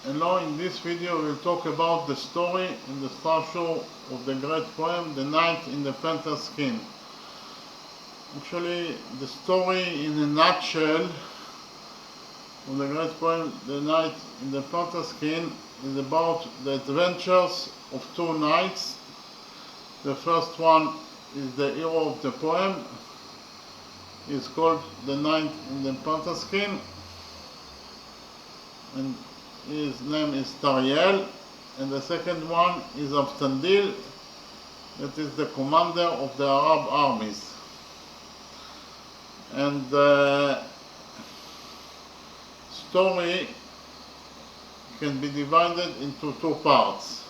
And now in this video we'll talk about the story and the structure of the great poem The Knight in the Panther Skin. Actually, the story in a nutshell of the great poem The Knight in the Panther Skin is about the adventures of two knights. The first one is the hero of the poem. He's called the Knight in the Panther Skin, and his name is Tariel. And the second one is Aftandil, that is the commander of the Arab armies. And the story can be divided into two parts.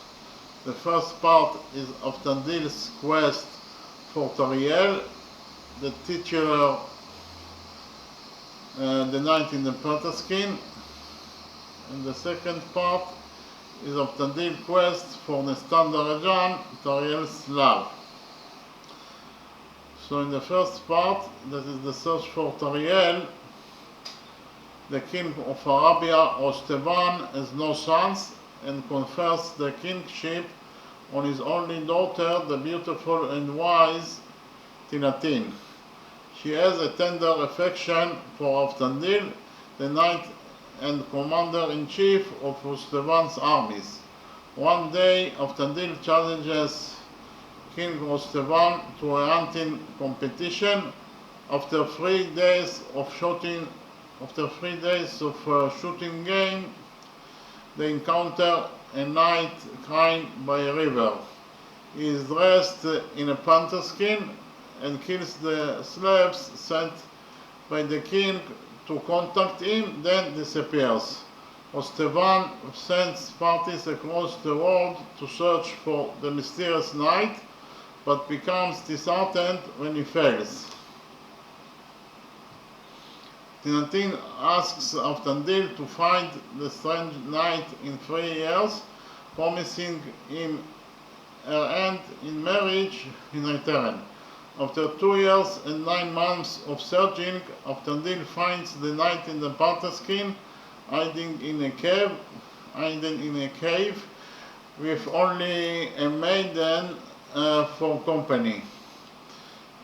The first part is Aftandil's quest for Tariel, the titular the Knight in the Panther Skin. And the second part is Aftandil's quest for Nestan Darajan, Tariel's love. So in the first part, that is the search for Tariel, the king of Arabia, Rostevan, has no chance and confers the kingship on his only daughter, the beautiful and wise Tinatin. She has a tender affection for Aftandil, the knight and commander-in-chief of Rostevan's armies. One day, Aftandil challenges King Rostevan to a hunting competition. After 3 days of shooting game, they encounter a knight crying by a river. He is dressed in a panther skin and kills the slaves sent by the king to contact him, then disappears. Rostevan sends parties across the world to search for the mysterious knight, but becomes disheartened when he fails. Tinatin asks Aftandil to find the strange knight in 3 years, promising him her hand in marriage in return. After 2 years and 9 months of searching, Aftandil finds the knight in the panther skin hiding in a cave with only a maiden for company.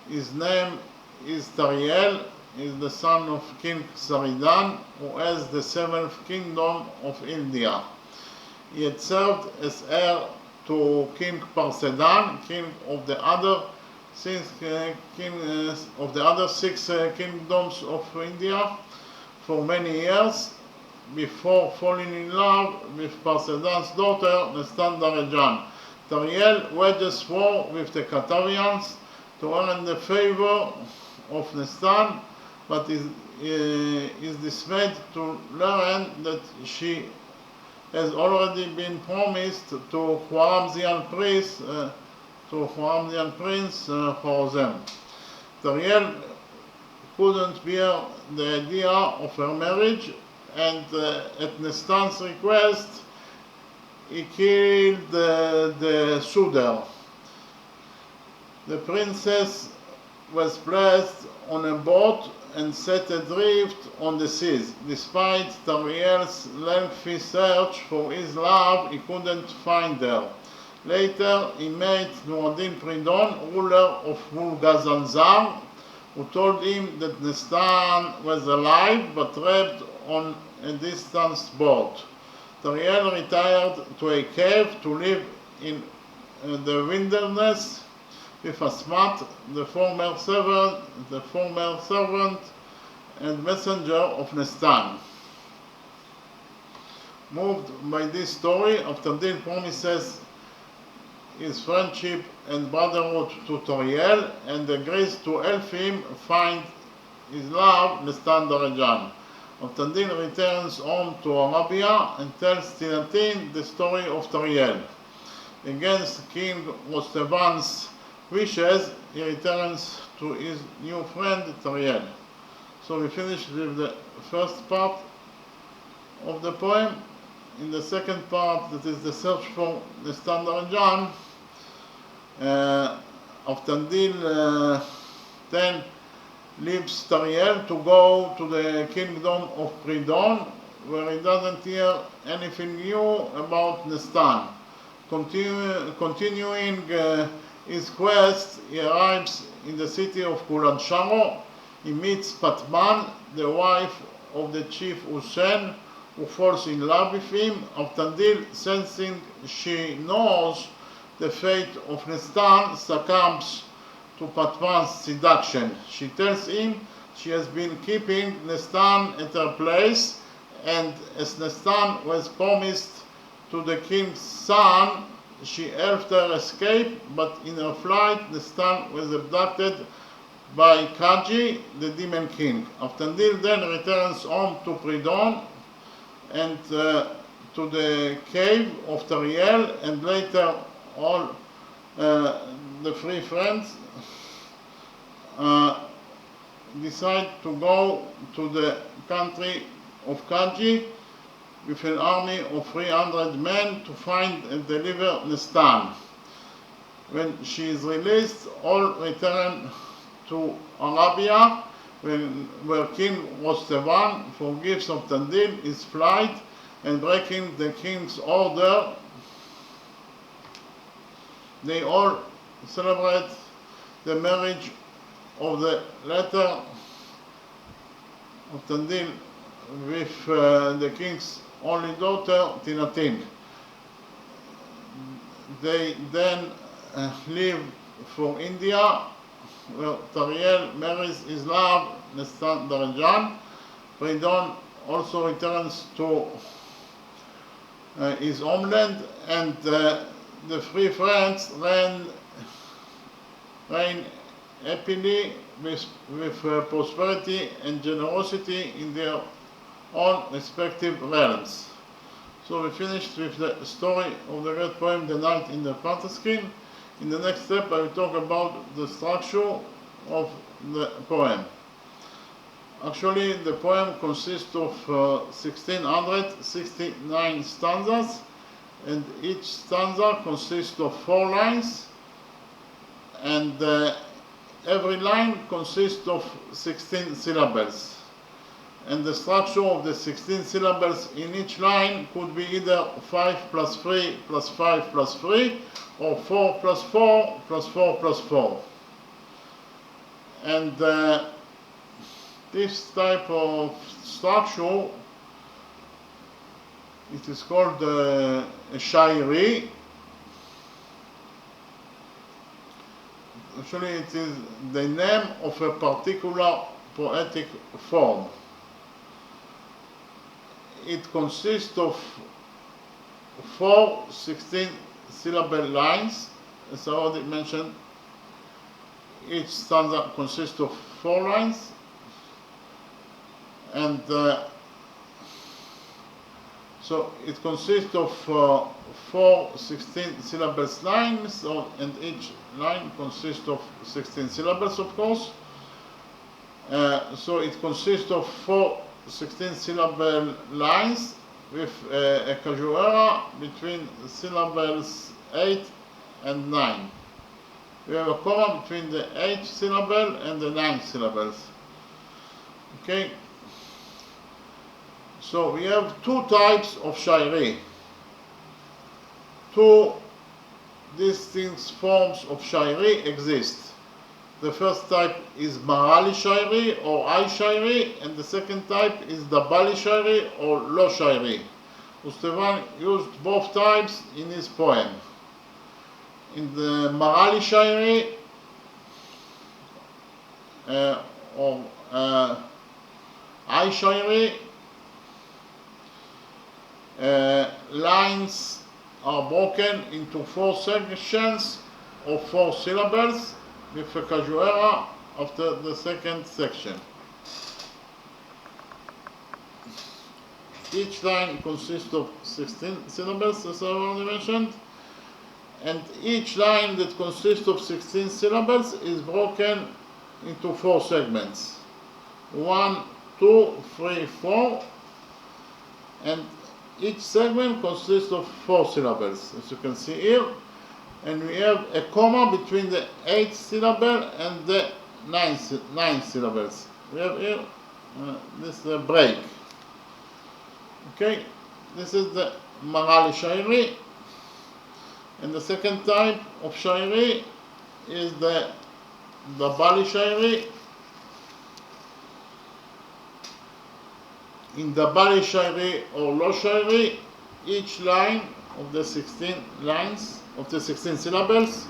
His name is Tariel. He is the son of King Saridan, who has the 7th kingdom of India. He had served as heir to King Parsedan, king of the other 6 kingdoms of India, for many years before falling in love with Parsedan's daughter, Nestan Darajan. Tariel wages war with the Katavians to earn the favor of Nestan, but is dismayed to learn that she has already been promised to Khwarazmian prince Khwarazm. Tariel couldn't bear the idea of her marriage, and at Nestan's request, he killed the suitor. The princess was placed on a boat and set adrift on the seas. Despite Tariel's lengthy search for his love, he couldn't find her. Later, he met Nuruddin Pridon, ruler of Mulgazanzar, who told him that Nestan was alive but trapped on a distant boat. Tariel retired to a cave to live in the wilderness with Asmat, the former servant and messenger of Nestan. Moved by this story, Aftandil promises his friendship and brotherhood to Tariel and agrees to help him find his love, Nestan Darajan. Aftandil returns home to Arabia and tells Tinatin the story of Tariel. Against King Rostevan's wishes, he returns to his new friend Tariel. So we finish with the first part of the poem. In the second part, that is the search for Nestan Darajan, Aftandil then leaves Tariel to go to the kingdom of Pridon where he doesn't hear anything new about Nestan. Continuing his quest, he arrives in the city of Kulancharo. He meets Patman, the wife of the chief Hussein, who falls in love with him. Avtandil, sensing she knows the fate of Nestan, succumbs to Patman's seduction. She tells him she has been keeping Nestan at her place, and as Nestan was promised to the king's son, she helped her escape, but in her flight, Nestan was abducted by Kaji, the demon king. Avtandil then returns home to Pridon and to the cave of Tariel, and later all the three friends decide to go to the country of Kaji with an army of 300 men to find and deliver Nestan. When she is released, all return to Arabia, where King Rostevan forgives Avtandil his flight, and breaking the king's order, they all celebrate the marriage of the latter Avtandil with the king's only daughter, Tinatin. They then leave for India, where Tariel marries his love, Nestan Darajan. Pridon also returns to his homeland, and the three friends reign happily with prosperity and generosity in their own respective realms. So we finished with the story of the great poem, The Night in the Panther Skin. In the next step, I will talk about the structure of the poem. Actually, the poem consists of 1669 stanzas, and each stanza consists of 4 lines, and every line consists of 16 syllables. And the structure of the 16 syllables in each line could be either 5 plus 3 plus 5 plus 3, or 4 plus 4 plus 4 plus 4. And this type of structure, it is called a shairi. Actually, it is the name of a particular poetic form. It consists of 4 16-syllable lines. As I already mentioned, each stanza consists of 4 lines, and so it consists of 4 16-syllable lines, and each line consists of 16 syllables, of course. So it consists of 4 16-syllable lines with a cajuera between syllables 8 and 9. We have a comma between the 8th syllable and the 9th syllables. Okay? So we have 2 types of shairi. 2 distinct forms of shairi exist. The first type is Marali shairi or I shairi, and the second type is Dabali shairi or Lo shairi. Rostevan used both types in his poem. In the Marali shairi or I shairi, lines are broken into 4 sections of 4 syllables, with a cajuera after the second section. Each line consists of 16 syllables, as I already mentioned, and each line that consists of 16 syllables is broken into 4 segments. 1, 2, 3, 4, and each segment consists of 4 syllables, as you can see here. And we have a comma between the 8th syllable and the 9th syllables. We have here this break. Okay, this is the Marali Shairi, and the second type of Shairi is the Bali Shairi. In the Bali Shairi or Lo Shairi, each line of the 16 lines of the 16 syllables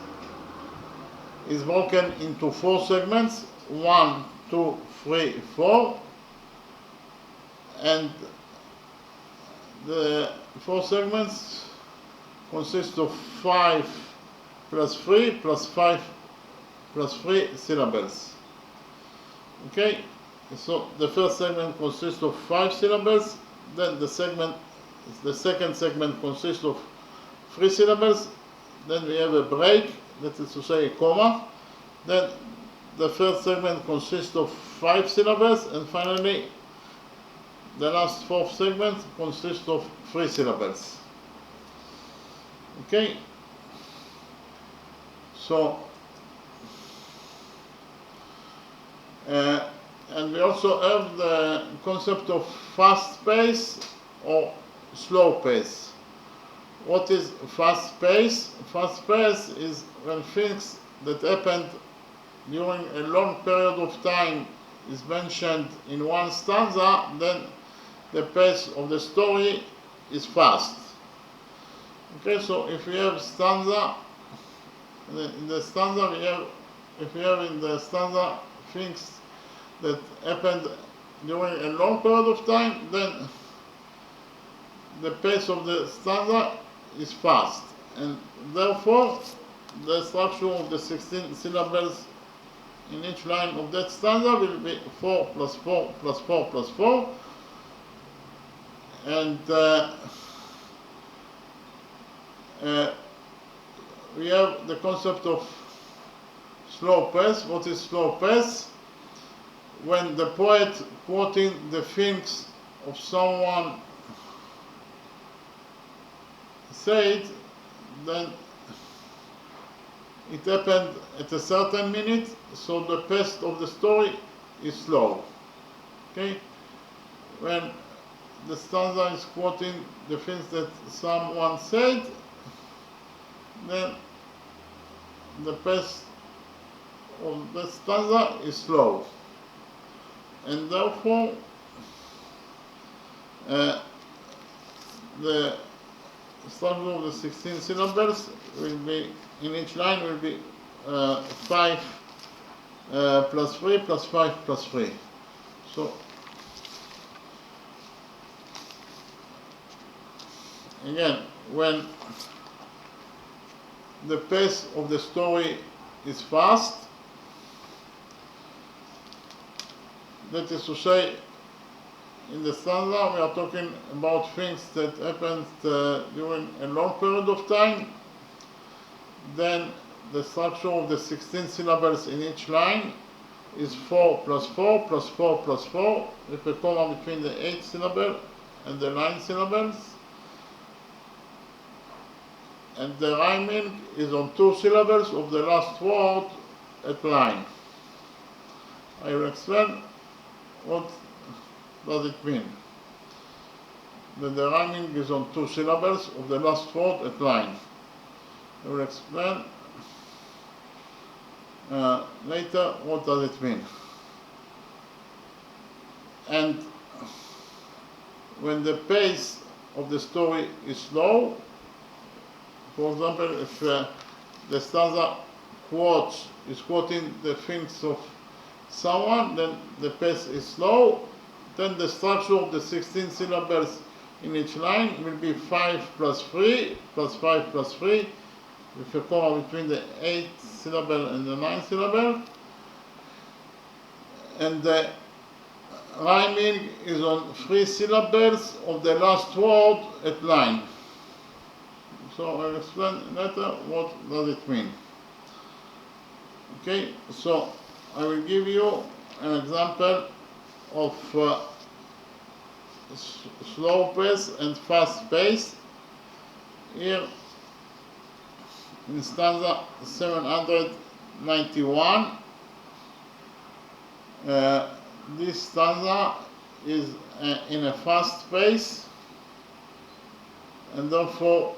is broken into 4 segments: 1, 2, 3, 4, and the 4 segments consist of 5 plus 3 plus 5 plus 3 syllables. Okay, so the first segment consists of 5 syllables, then the second segment consists of 3 syllables, then we have a break, that is to say a comma, then the third segment consists of 5 syllables, and finally the last 4th segment consists of 3 syllables. Okay, so and we also have the concept of fast pace or slow pace. What is fast pace? Fast pace is when things that happened during a long period of time is mentioned in one stanza, then the pace of the story is fast. Okay, so if we have stanza, in the stanza we have, if we have in the stanza things that happened during a long period of time, then the pace of the stanza is fast, and therefore the structure of the 16 syllables in each line of that stanza will be 4 plus 4 plus 4 plus 4, and we have the concept of slow pace. What is slow pace? When the poet quoting the things of someone said, then it happened at a certain minute, so the pace of the story is slow. Okay? When the stanza is quoting the things that someone said, then the pace of the stanza is slow, and therefore the structure of the 16 syllables will be, in each line will be 5 plus 3 plus 5 plus 3. So again, when the pace of the story is fast, that is to say, in the stanza we are talking about things that happened during a long period of time, then the structure of the 16 syllables in each line is 4 plus 4 plus 4 plus 4, with a comma between the 8th syllable and the 9th syllables, and the rhyming is on 2 syllables of the last word at line. I will explain what does it mean that the rhyming is on 2 syllables of the last word at line. I will explain later what does it mean. And when the pace of the story is slow, for example, if the stanza is quoting the things of someone, then the pace is slow, then the structure of the 16 syllables in each line will be 5 plus 3 plus 5 plus 3, with a comma between the 8th syllable and the 9th syllable, and the rhyming is on 3 syllables of the last word at line. So I'll explain later what does it mean. Okay, so I will give you an example of slow pace and fast pace. Here in stanza 791, this stanza is in a fast pace, and therefore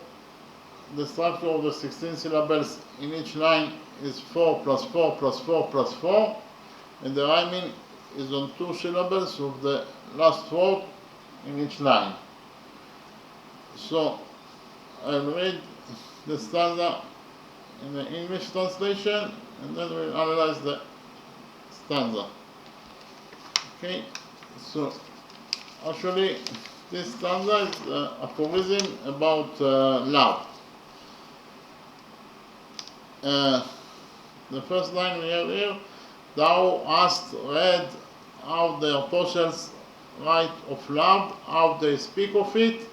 the structure of the 16 syllables in each line is 4 plus 4 plus 4 plus 4, and the rhyming is on 2 syllables of the last word in each line. So I'll read the stanza in the English translation, and then we'll analyze the stanza. Okay, so actually this stanza is an aphorism about love. The first line we have here: thou hast read how the apostles write of love, how they speak of it,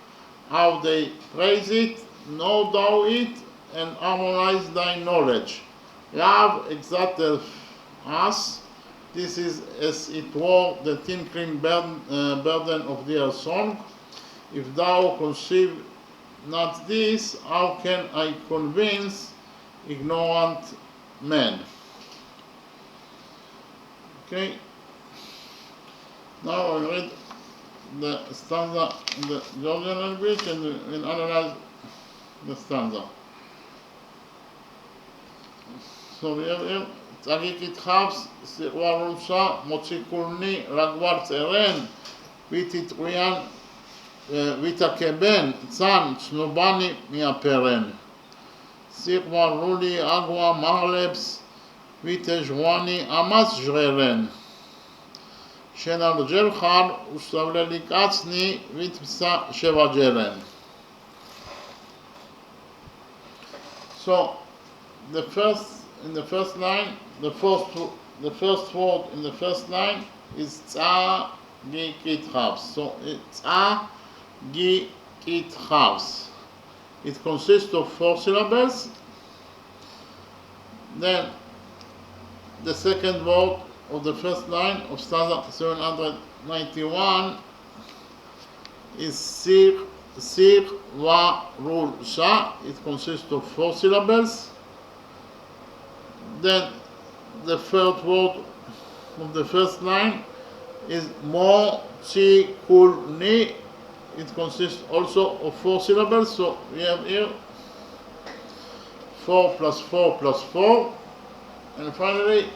how they praise it. Know thou it, and harmonize thy knowledge. Love exalteth us. This is as it were the tinkling burden of their song. If thou conceive not this, how can I convince ignorant men? Okay. Now I read the stanza in the Georgian language, and we'll analyze the stanza. So we have here: צדיק יתחפש, סירוע רולשה, מוציא קולני, רגבר צרן, ותתרוין ותקבן, צאן, צנובני מהפרן. סירוע רולי, אגווה, מרלפס, ותשווני, אמס ז'ררן. שנרג'ל חר, וסבללי קצני, ותפסה שבע ג'רן. So, in the first line, the first word in the first line is tza gi kit chavs. So tza gi kit chavs. It consists of 4 syllables. Then the second word of the first line of stanza 791 is sir wa rul sha. It consists of 4 syllables. Then the third word of the first line is mo chi kul ni. It consists also of 4 syllables. So we have here 4 plus 4 plus 4. And finally,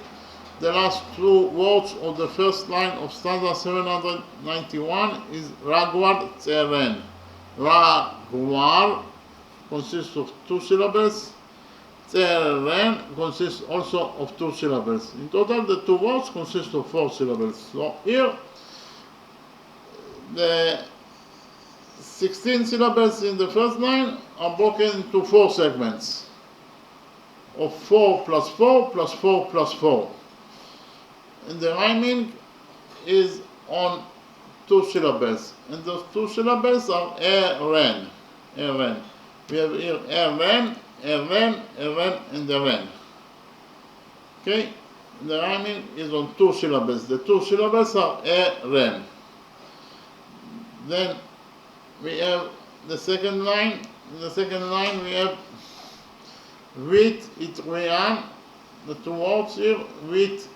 the last 2 words of the first line of stanza 791 is ragwar tseren. Ragwar consists of 2 syllables. Tseren consists also of 2 syllables. In total, the 2 words consist of 4 syllables. So here, the 16 syllables in the first line are broken into 4 segments of 4 plus 4 plus 4 plus 4. And the rhyming is on 2 syllables. And those 2 syllables are eren. Eren. We have here eren, eren, eren, and eren. Okay? The rhyming is on 2 syllables. The 2 syllables are eren. Then we have the second line. In the second line we have wit, it, rean. The 2 words here. Wit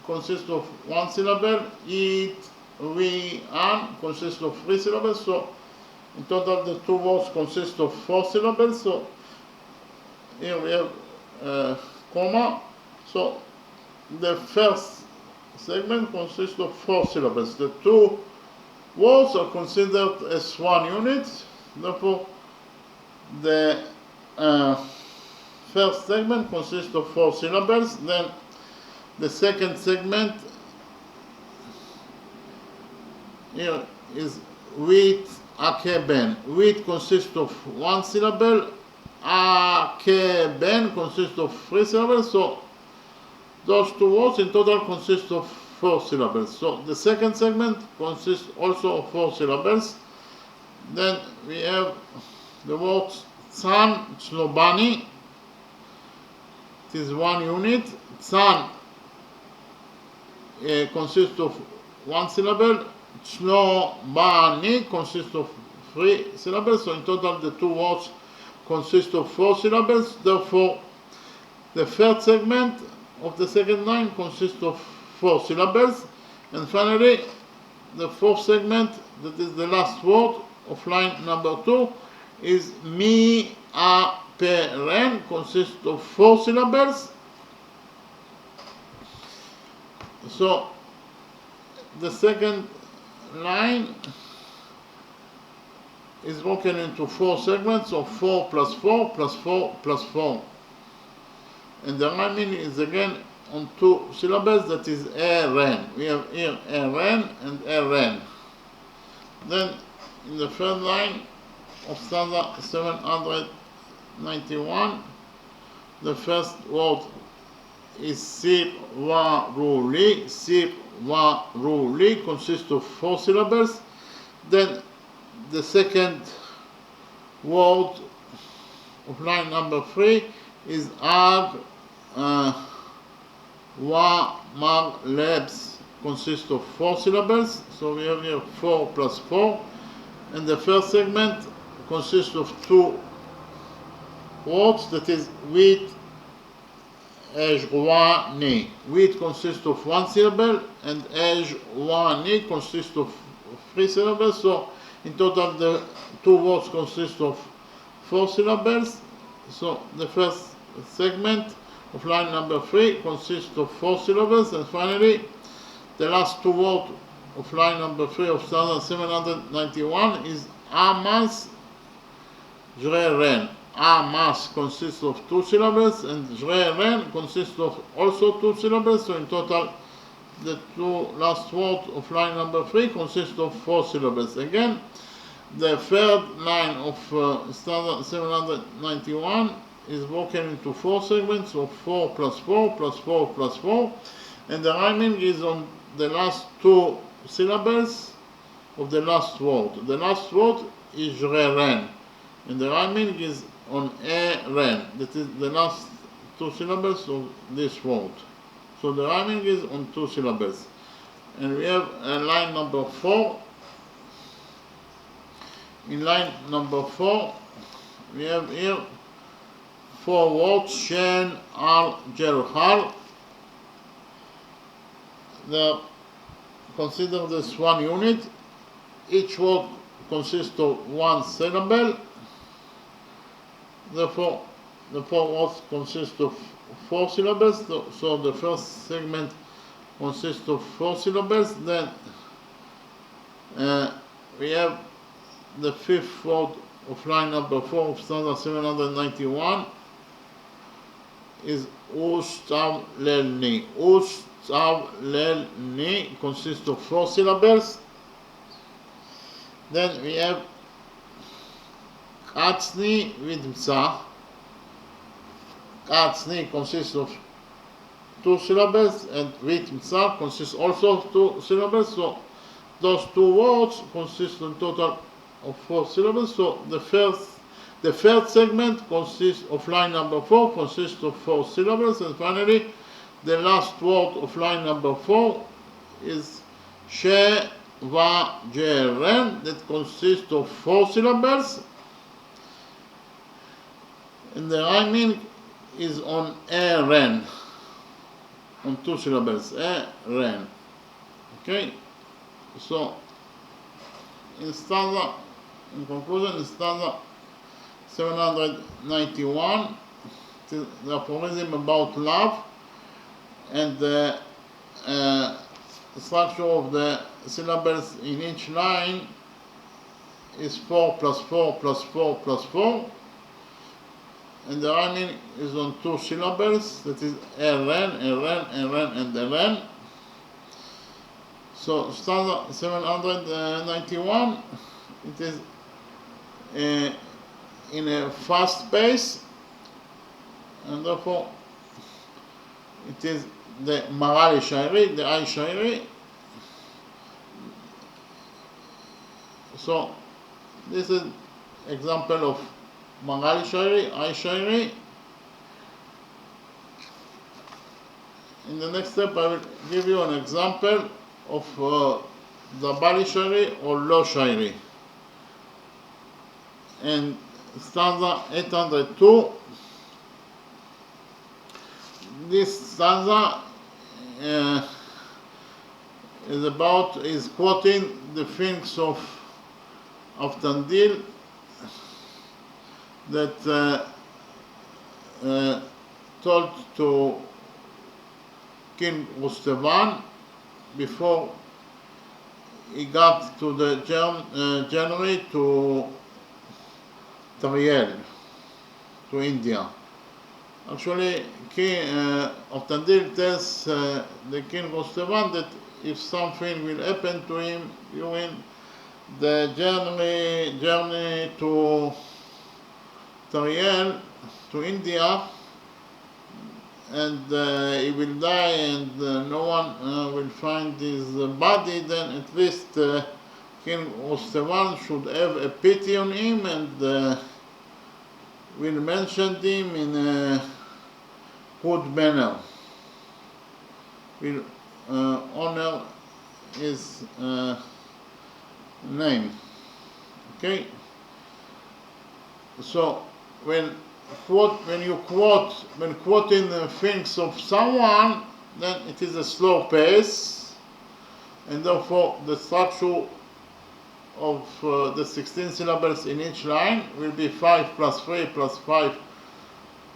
consists of 1 syllable. It, rean consists of 3 syllables. So in total the 2 words consist of 4 syllables. So here we have comma. So the first segment consists of 4 syllables. The 2 words are considered as 1 unit. Therefore, the first segment consists of 4 syllables. Then the second segment here is wit, akeben. Wit consists of 1 syllable. Akeben consists of 3 syllables. So those 2 words in total consist of 4 syllables. So the second segment consists also of 4 syllables. Then we have the words Tsan, Tslobani. It is 1 unit. Tsan consists of 1 syllable. Tslobani consists of 3 syllables. So in total the 2 words consist of 4 syllables. Therefore, the third segment of the second line consists of 4 syllables. And finally, the fourth segment, that is the last word of line number 2, is mi, a, pe, ren, consists of 4 syllables. So the second line is broken into 4 segments of 4 plus 4 plus 4 plus 4. And the rhyming is again on 2 syllables, that is a, ren. We have here a, ren and a, ren. Then in the third line of stanza 791, the first word is sir, wa, ru, li. Sir, wa, ru, li consists of 4 syllables. Then the second word of line number 3 is ag, wa, mag, lebs, consists of 4 syllables. So we have here 4 plus 4. And the first segment consists of 2 words, that is wheat, ej, roi, ni. Wheat consists of 1 syllable, and ej, roi, ni consists of 3 syllables. So in total the 2 words consist of 4 syllables. So the first segment of line number 3 consists of 4 syllables, and finally the last 2 words of line number 3 of stanza 791 is amas, jre, ren. Amas consists of 2 syllables, and jre, ren consists of also 2 syllables. So in total the 2 last words of line number 3 consist of 4 syllables. Again, the third line of stanza 791 is broken into 4 segments of 4 plus 4 plus 4 plus 4, and the rhyming is on the last 2 syllables of the last word. The last word is jre, ren, and the rhyming is on a, ren. That is the last 2 syllables of this word. So the rhyming is on 2 syllables. And we have line number 4. In line number 4, we have here 4 words, shen, al, jer, hal. Consider this one unit. Each word consists of 1 syllable. Therefore, the 4 words consist of 4 syllables. So the first segment consists of 4 syllables. Then we have the 5th word of line number 4 of stanza 791 is ustav, lel, ni. Ustav, lel, ni consists of 4 syllables. Then we have katsni with msa. Katsni consists of 2 syllables, and with msa consists also of 2 syllables. So those 2 words consist in total of 4 syllables. So the third segment consists of line number 4 consists of 4 syllables, and finally the last word of line number 4 is she, va, je, ren, that consists of 4 syllables, and the rhyming is on a, ren, on 2 syllables, a, ren. Okay, so in conclusion, in stanza 791, the aphorism about love, and the structure of the syllables in each line is 4 plus 4 plus 4 plus 4, and the rhyming is on 2 syllables, that is a, ren, a, ren, a, ren, and a, ren. So stanza 791, it is in a fast pace, and therefore it is the Marali Shairi, the I Shairi. So this is example of Marali Shairi, I Shairi. In the next step I will give you an example of the Bali Shairi or Lo Shairi. And stanza 802, this stanza is quoting the things of Tandil, that told to King Rustevan before he got to the journey to Tariel, to India. Actually, King Oftandil tells the King Rustevan that if something will happen to him during the journey to Tariel, to India, and he will die and no one will find his body, then at least King Rustevan should have a pity on him and will mention him in a good manner. Will honor his name. Okay? So when quoting things of someone, then it is a slow pace, and therefore the structure of the 16 syllables in each line will be 5 plus 3 plus 5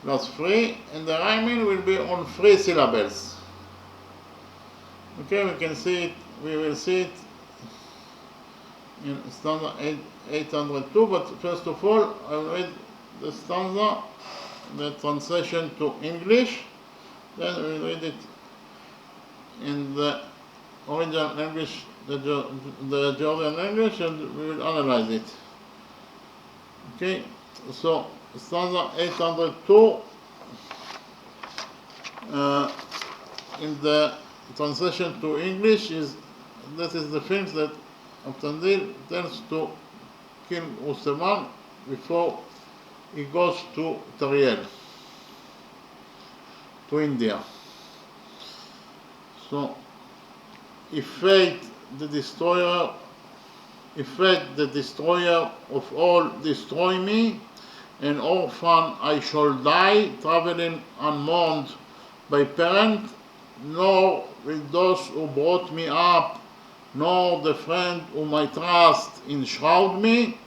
plus 3, and the rhyming will be on 3 syllables. Okay, we will see it in stanza 802, but first of all I will read the stanza, the translation to English, then we will read it in the original English, the Georgian English, and we will analyze it. Okay, so stanza 802 in the translation to English is the things that Oftandil tells to King Rustevan before he goes to Tariel, to India. So, if fate the destroyer of all destroy me, an orphan I shall die, traveling unmourned by parent, nor will those who brought me up, nor the friend whom I trust enshroud me,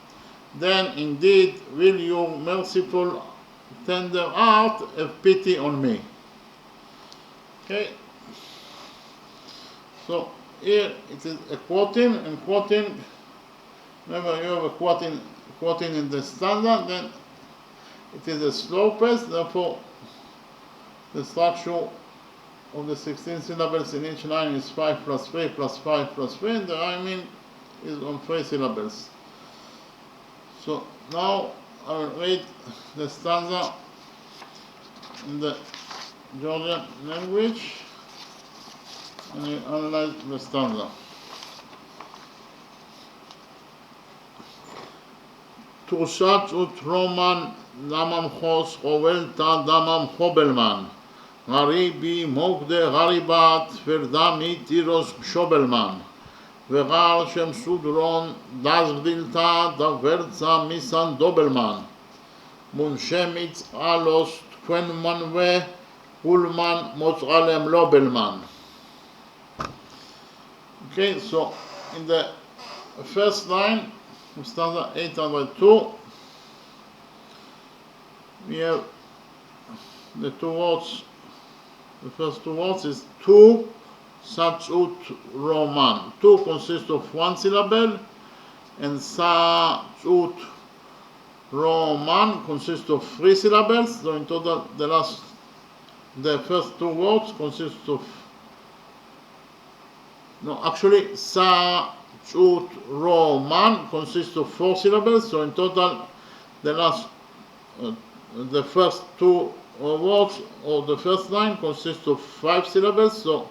then indeed will your merciful tender heart have pity on me. Okay, so here it is a quoting, and quoting, whenever you have a quoting in the stanza, then it is a slow pace, therefore the structure of the 16 syllables in each line is 5 plus 3 plus 5 plus 3, and the rhyming is on 3 syllables. So now I will read the stanza in the Georgian language and we analyze the stanza. Tursat ut Roman damam chos rovelta damam hobelman. Garibi mogde garibat verdami tiros shobelman. Vegar shem sudron das gdilta da verza misan dobelman. Munshemitz alos twenman ve ulman mozalem lobelman. Okay, so in the first line of stanza 802, we have the two words. The first two words is tu satsut roman. Tu consists of one syllable, and satsut roman consists of 3 syllables. So in total, the first two words consist of satsut roman consists of 4 syllables. So in total, the first two words or the first line consists of 5 syllables. So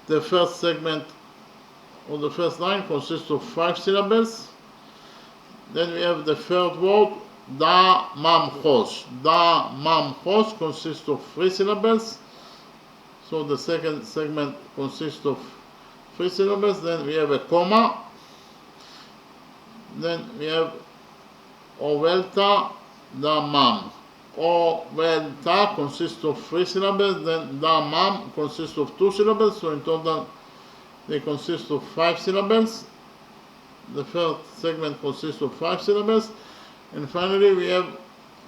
the first segment of the first line consists of 5 syllables. Then we have the third word, da mamchos. Da mamchos consists of 3 syllables. So the second segment consists of 3 syllables. Then we have a comma. Then we have ovelta da mam. Ovelta consists of 3 syllables, then da mam consists of 2 syllables, so in total they consist of 5 syllables. The third segment consists of 5 syllables, and finally we have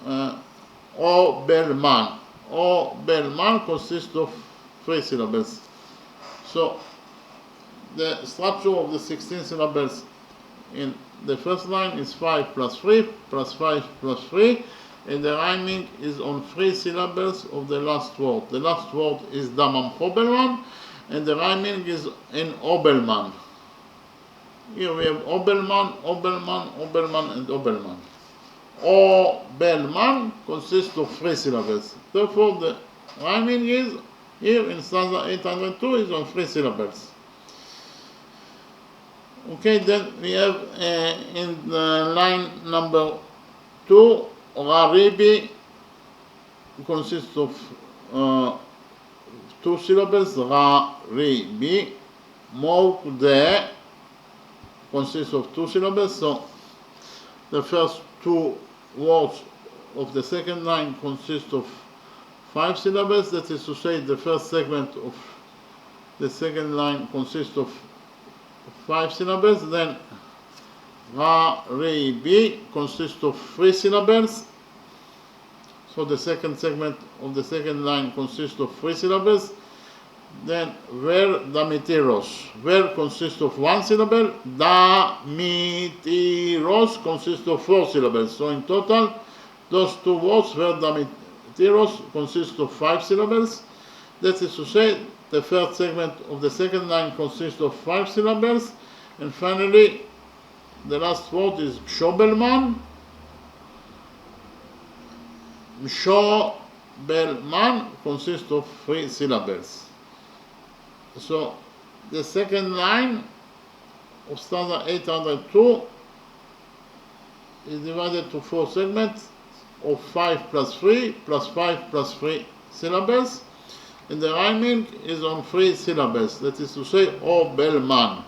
O Bellman. O Bellman consists of 3 syllables. So the structure of the 16 syllables in the first line is 5 plus 3 plus 5 plus 3, and the rhyming is on 3 syllables of the last word. The last word is Damam Hobelman, and the rhyming is in Obelman. Here we have Obelman, Obelman, Obelman, and Obelman. Obelman consists of 3 syllables. Therefore, the rhyming is here in stanza 802 is on 3 syllables. Okay, then we have in line number 2, Raribi consists of 2 syllables, Raribi. Mokde consists of 2 syllables, so the first 2 words of the second line consist of 5 syllables, that is to say, the first segment of the second line consists of 5 syllables, then Ra, Re, Bi consists of 3 syllables, so the second segment of the second line consists of 3 syllables. Then Ver, Damitiros. Ver consists of 1 syllable, Damitiros consists of 4 syllables. So in total, those 2 words, Ver, Damitiros, consist of 5 syllables. That is to say, the third segment of the second line consists of 5 syllables. And finally, the last word is Shobelman. Shobelman consists of 3 syllables. So the second line of stanza 802 is divided to 4 segments of 5 plus 3 plus 5 plus 3 syllables, and the rhyming is on 3 syllables, that is to say, O Bellman.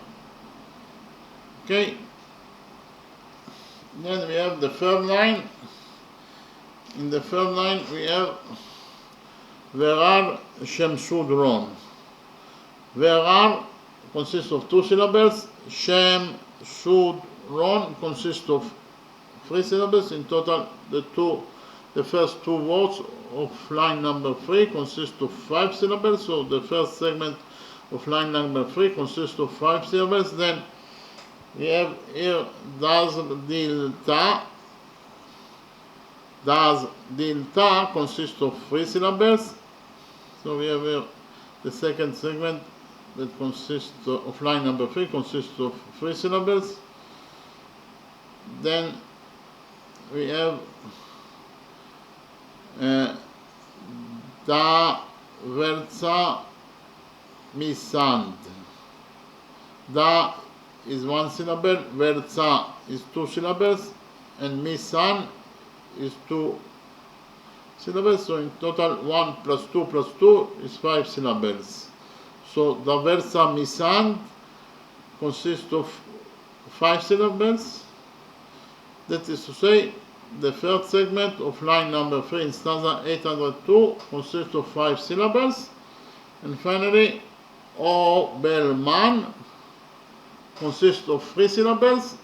Okay, then we have the third line. In the third line we have Verar Shem Sud Ron. Verar consists of 2 syllables, Shem Sud Ron consists of 3 syllables. In total, the first 2 words of line number 3 consist of 5 syllables, so the first segment of line number 3 consists of 5 syllables. Then we have here Das Dilta. Das Dilta consists of 3 syllables, so we have here the second segment that consists of line number 3 consists of 3 syllables. Then we have Da Verza Misand. Da is 1 syllable, Verza is 2 syllables, and Misan is 2 syllables. So in total, 1 plus 2 plus 2 is 5 syllables. So the Verza Misand consists of 5 syllables. That is to say, the third segment of line number 3 in stanza 802 consists of 5 syllables. And finally, O Bellman consists of 3 syllables.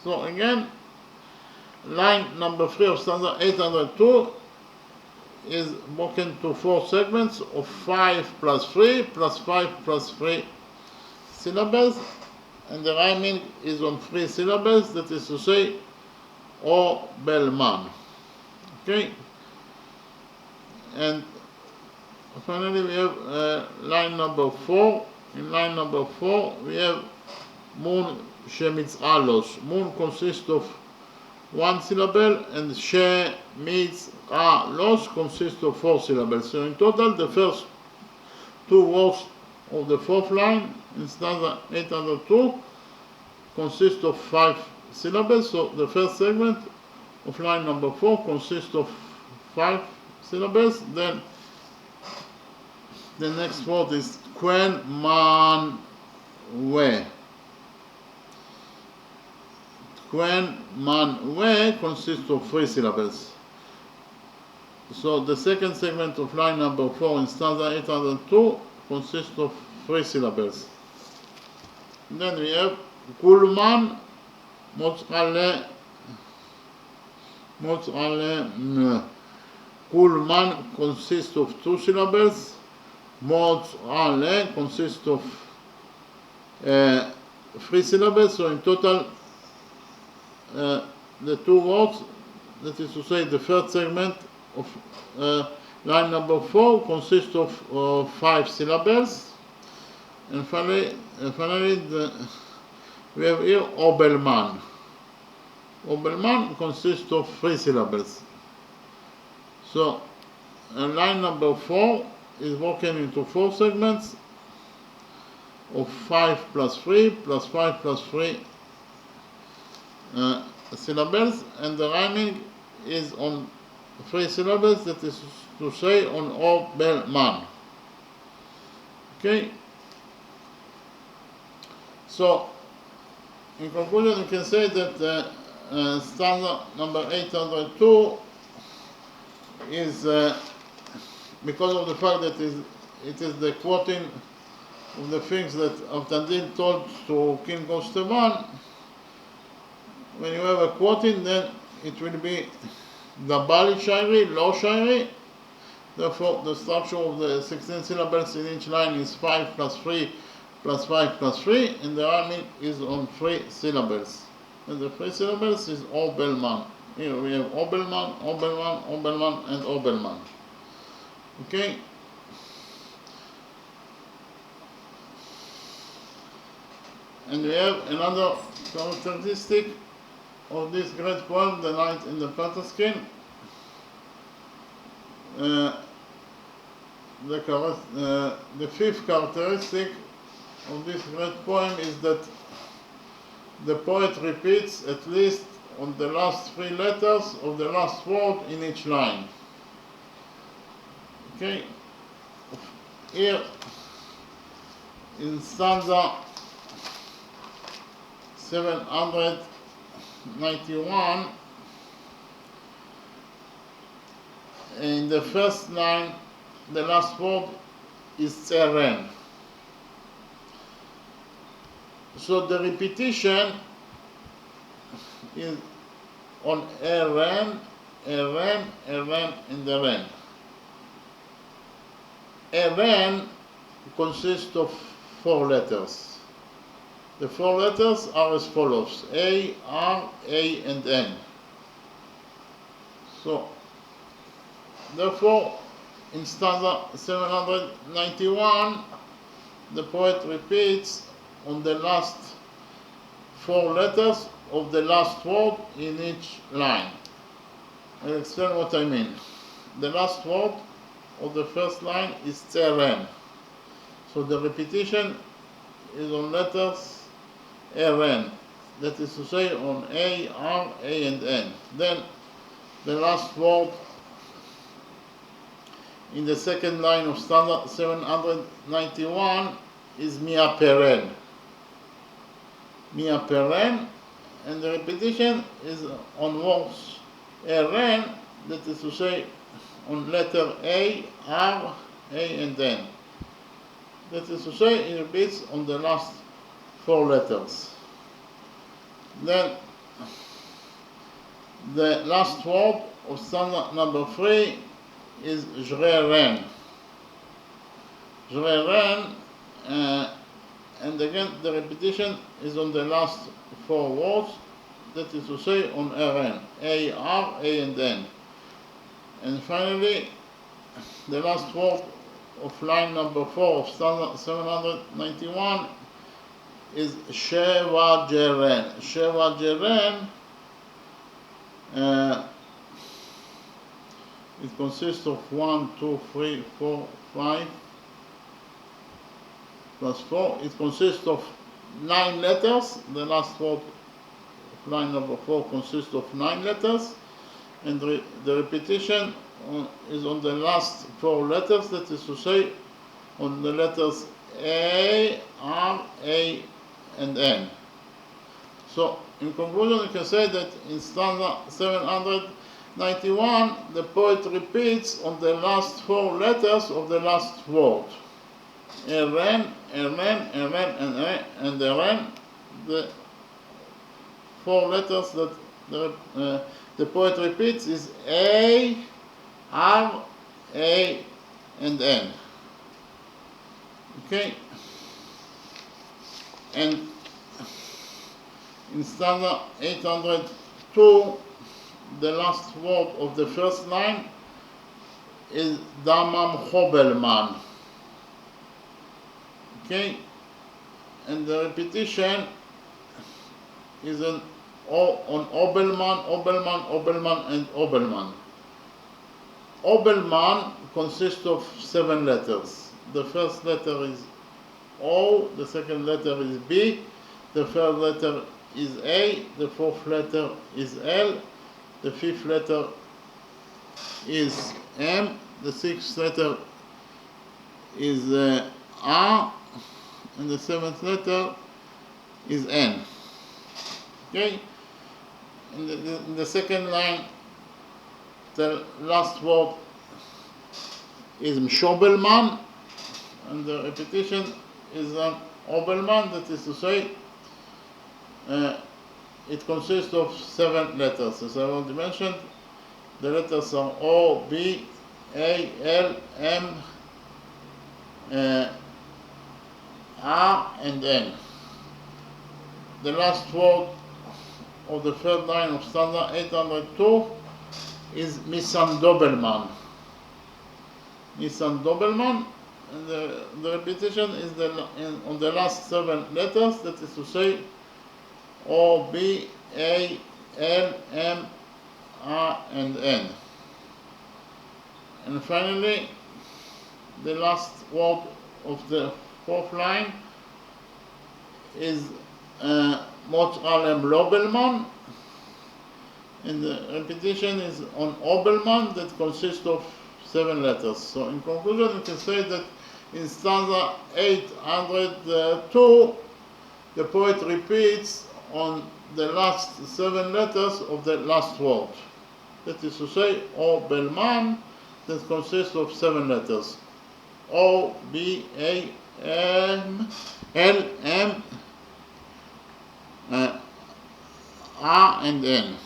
So again, line number 3 of stanza 802 is broken to 4 segments of 5 plus 3 plus 5 plus 3 syllables, and the rhyming is on 3 syllables, that is to say, O Bellman. Okay, and finally we have line number 4. In line number 4 we have Moon Shemitz Alos. Moon consists of 1 syllable, and She Mitz Alos consists of 4 syllables. So in total, the first 2 words of the 4th line in stanza 802 consist of 5 syllables. So the first segment of line number 4 consists of 5 syllables. Then the next word is Quen Man We. Quen Man We consists of 3 syllables. So the second segment of line number 4 in stanza 802 consists of 3 syllables. Then we have Kulman Motzkale Mozzarella. Kuhlmann consists of 2 syllables. Mozzarella consists of 3 syllables. So in total, the 2 words, that is to say the third segment of line number 4, consists of 5 syllables. And finally we have here Obelman. Obelman consists of 3 syllables. So line number 4 is broken into 4 segments of 5 plus 3 plus 5 plus 3 syllables, and the rhyming is on 3 syllables, that is to say on Obelman. Okay? So, in conclusion, you can say that stanza number 802 is, because of the fact that it is the quoting of the things that Avtandil told to King Kostevan. When you have a quoting, then it will be the Bali Shairi, low Shairi. Therefore, the structure of the 16 syllables in each line is 5 plus 3 plus 5 plus 3, and the rhyming is on 3 syllables. And the 3 syllables is Obelman. Here we have Obelman, Obelman, Obelman, and Obelman. Okay? And we have another characteristic of this great poem, The Knight in the Panther Skin. The fifth characteristic of this great poem is that the poet repeats at least on the last 3 letters of the last word in each line. Okay? Here in stanza 791, in the first line, the last word is Tseren. So the repetition is on Eren, Eren, Eren, and Eren. Eren consists of 4 letters. The 4 letters are as follows: A, R, A, and N. So, therefore, in stanza 791, the poet repeats on the last 4 letters of the last word in each line. I'll explain what I mean. The last word of the first line is Tseren. So the repetition is on letters Eren, that is to say on A, R, A, and N. Then the last word in the second line of stanza 791 is Mia Peren. Mia Peren, and the repetition is on words Eren, that is to say on letter A, R, A, and N. That is to say, it repeats on the last 4 letters. Then the last word of stanza number 3 is Jreren. Jreren, and again the repetition is on the last 4 words, that is to say on Eren, A, R, A, and N. And finally, the last word of line number 4 of stanza 791 is Sheva Jeren. Sheva Jeren, it consists of 1, 2, 3, 4, 5 plus 4. It consists of 9 letters. The last word of line number 4 consists of 9 letters, and the repetition is on the last 4 letters, that is to say on the letters A, R, A, and N. So in conclusion, you can say that in stanza 791 the poet repeats on the last 4 letters of the last word. Eren, Eren, Eren, and Eren, the 4 letters that the poet repeats is A, R, A, and N. Okay? And in stanza 802, the last word of the first line is Damam Hobelman. Okay? And the repetition is on Obelman, Obelman, Obelman, and Obelman. Obelman consists of 7 letters. The first letter is O, the second letter is B, the third letter is A, the fourth letter is L, the fifth letter is M, the sixth letter is R, and the seventh letter is N. Okay? In the second line, the last word is Mshobelman, and the repetition is an Obelman, that is to say, it consists of 7 letters. As I already mentioned, the letters are O, B, A, L, M, R, and N. The last word of the third line of stanza 802 is Misan Dobelman. Misan Dobelman, and the repetition is on the last 7 letters, that is to say, O, B, A, L, M, R, and N. And finally, the last word of the fourth line is Mot Alem Lobelman, and the repetition is on Obelman, that consists of 7 letters. So in conclusion, you can say that in stanza 802, the poet repeats on the last 7 letters of the last word. That is to say, Obelman, that consists of 7 letters. O, B, A, M, L, M, R, and N.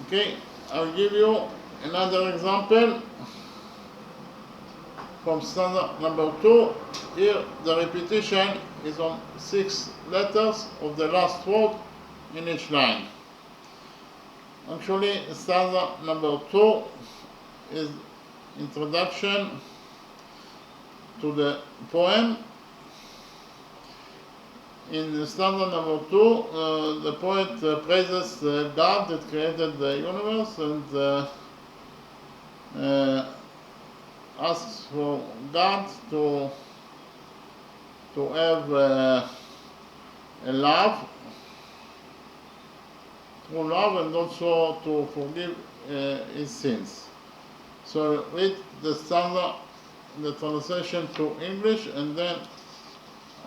Okay, I'll give you another example from stanza number 2. Here the repetition is on 6 letters of the last word in each line. Actually, stanza number 2 is introduction to the poem. In stanza number 2, the poet praises God that created the universe and asks for God to have a love, true love, and also to forgive his sins. So read the stanza, the translation to English, and then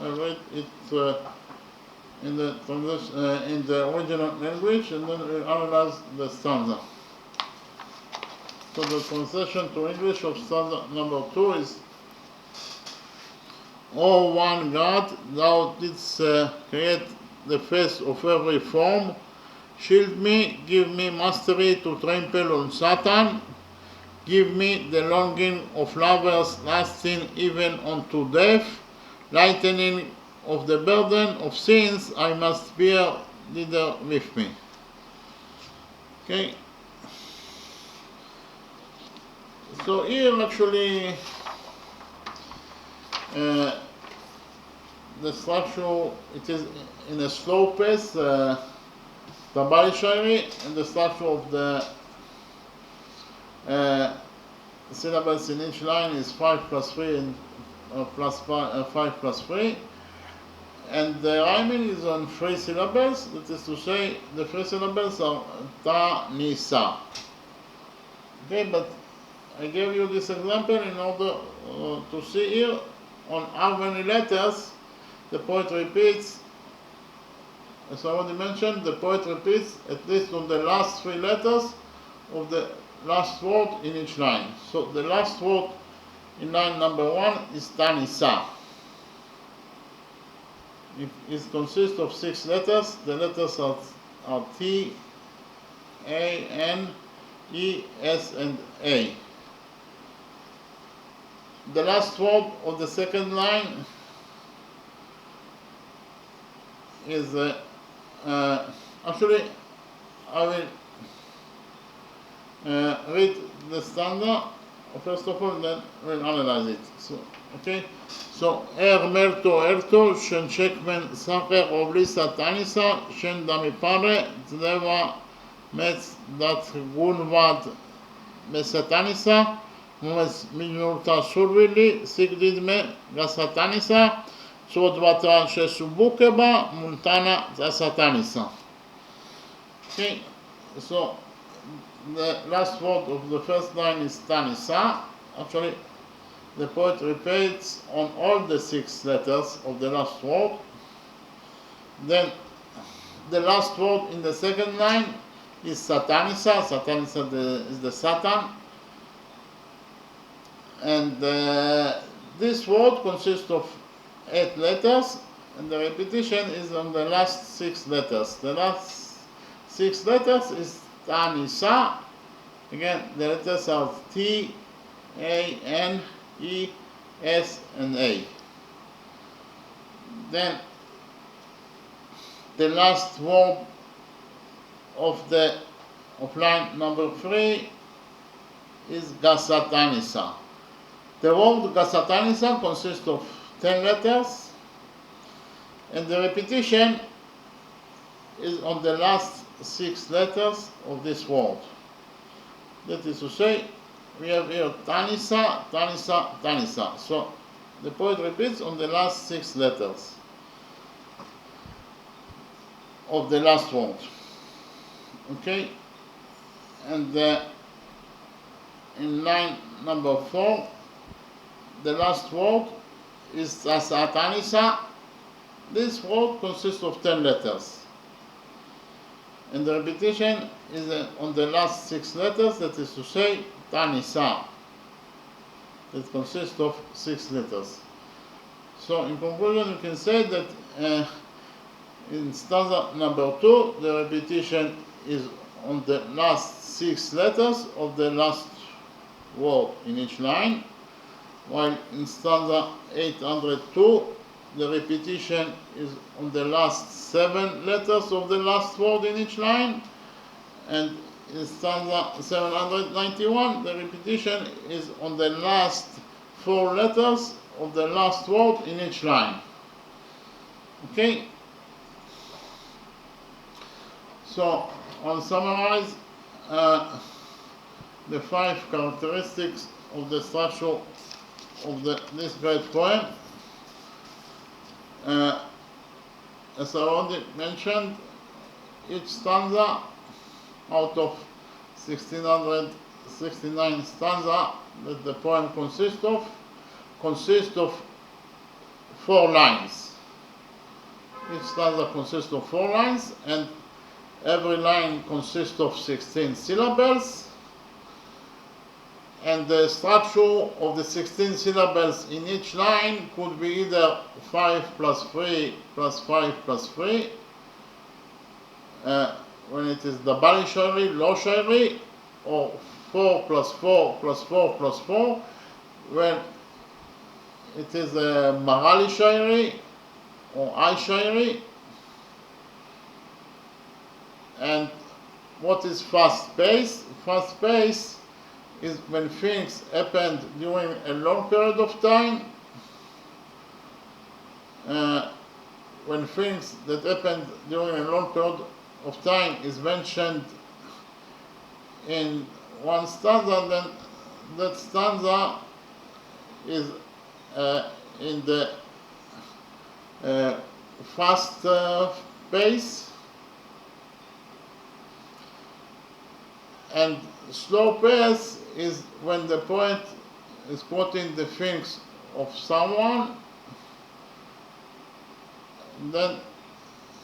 I read it in the original language, and then we analyze the stanza. So the translation to English of stanza number 2 is: O one God, thou didst create the face of every form. Shield me, give me mastery to trample on Satan. Give me the longing of lovers lasting even unto death. Lightening of the burden of sins I must bear thither with me. Okay. So here actually the structure, it is in a slow pace, the Bali Shairi, and the structure of the syllables in each line is 5 plus 3 and 5 plus 3, and the rhyming is on 3 syllables, that is to say, the 3 syllables are ta, ni, sa. Okay, but I gave you this example in order to see here on how many letters the poet repeats. As I already mentioned, the poet repeats at least on the last 3 letters of the last word in each line. So the last word in line number 1 is Tanisa. It consists of 6 letters. The letters are T, A, N, E, S, and A. The last word of the second line is actually I will read the stanza first of all, then we'll analyze it. So, okay. So, merto erto, shen shekmen sacher obli satanisa, shen dami pare, zdeva metz dat gunvad mesatanisa, mes minurta survili, sigdidme gasatanisa, sodvata shesubukeba, multana zasatanisa. Okay, so the last word of the first line is tanisa. Actually, the poet repeats on all the 6 letters of the last word. Then the last word in the second line is satanisa. Satanisa is the Satan. And this word consists of 8 letters, and the repetition is on the last 6 letters. The last 6 letters is tanisa. Again, the letters are T, A, N, E, S, and A. Then the last word of line number 3 is gasatanisa. The word gasatanisa consists of 10 letters, and the repetition is on the last 6 letters of this word. That is to say, we have here tanisa, tanisa, tanisa. So the poet repeats on the last 6 letters of the last word. Okay? And in line number 4, the last word is satanisa. This word consists of 10 letters. And the repetition is on the last 6 letters, that is to say, tanisa. It consists of 6 letters. So, in conclusion, you can say that in stanza number 2, the repetition is on the last 6 letters of the last word in each line, while in stanza 802, the repetition is on the last 7 letters of the last word in each line, and in stanza 791, the repetition is on the last 4 letters of the last word in each line. Okay? So, I'll summarize the 5 characteristics of the structure of this great poem. As I already mentioned, each stanza out of 1669 stanza that the poem consists of 4 lines. Each stanza consists of 4 lines, and every line consists of 16 syllables, and the structure of the 16 syllables in each line could be either 5 plus 3 plus 5 plus 3, when it is the Bali Shairi, Low Shairi, or 4 plus 4 plus 4 plus 4, when it is a Marali Shairi or I Shairi. And what is fast pace? Fast pace is when things happened during a long period of time. When things that happened during a long period of time is mentioned in one stanza, then that stanza is in the fast pace, and slow pace is when the poet is quoting the things of someone. Then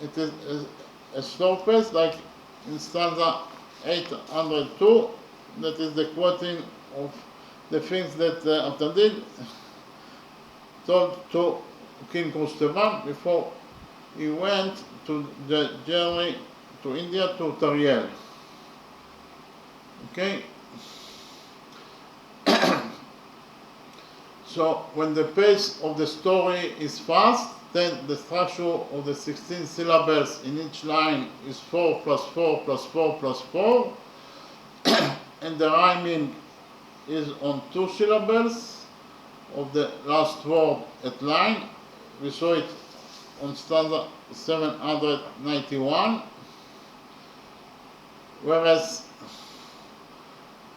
it is a slow pace, like in stanza 802, that is the quoting of the things that Abdadid told to King Kustaban before he went to the journey to India to Tariel. Okay. So when the pace of the story is fast, then the structure of the 16 syllables in each line is 4 plus 4 plus 4 plus 4, and the rhyming is on 2 syllables of the last word at line. We saw it on stanza 791. Whereas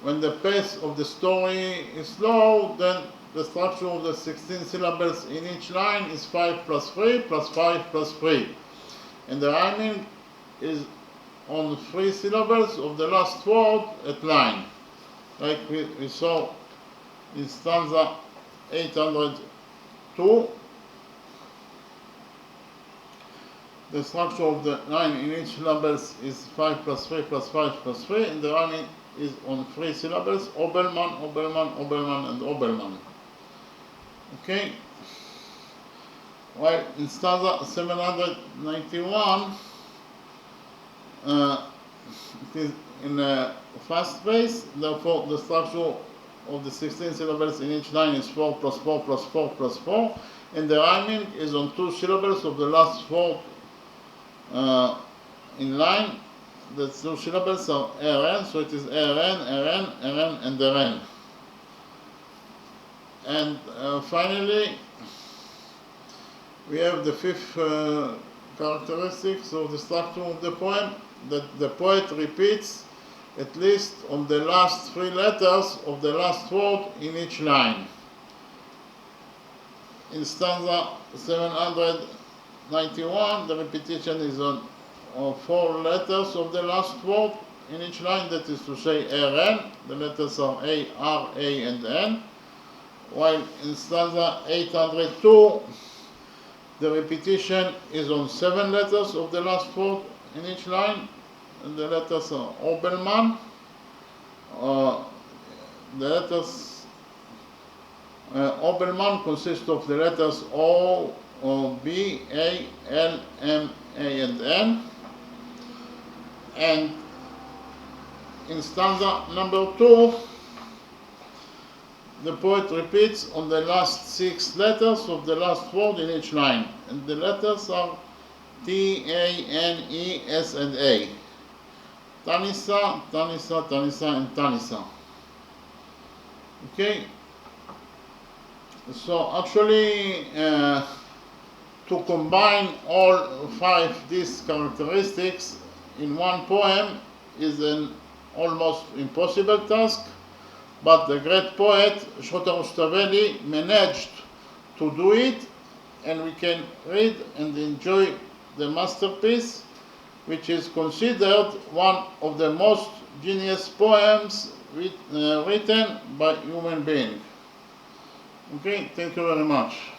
when the pace of the story is slow, then the structure of the 16 syllables in each line is 5 plus 3 plus 5 plus 3. And the rhyming is on 3 syllables of the last word at line, like we saw in stanza 802. The structure of the line in each syllables is 5 plus 3 plus 5 plus 3, and the rhyming is on 3 syllables: Obelman, Obelman, Obelman, and Obelman. Okay? While in stanza 791, it is in a fast pace, therefore the structure of the 16 syllables in each line is 4 plus 4 plus 4 plus 4, and the rhyming is on 2 syllables of the last word in line. The 2 syllables are RN, so it is RN, RN, RN, and RN. And finally, we have the fifth characteristics of the structure of the poem, that the poet repeats at least on the last 3 letters of the last word in each line. In stanza 791, the repetition is on 4 letters of the last word in each line, that is to say RN. The letters are A, R, A, and N. While in stanza 802, the repetition is on 7 letters of the last word in each line, and the letters are Obelman. The letters Obelman consist of the letters O, B, A, L, M, A, and N. And in stanza number 2, the poet repeats on the last 6 letters of the last word in each line, and the letters are T, A, N, E, S, and A. Tanisa, Tanisa, Tanisa, and Tanisa. Okay? So actually, to combine all 5 these characteristics in one poem is an almost impossible task, but the great poet Shlomo Rustaveli managed to do it, and we can read and enjoy the masterpiece, which is considered one of the most genius poems written by human being. Okay, thank you very much.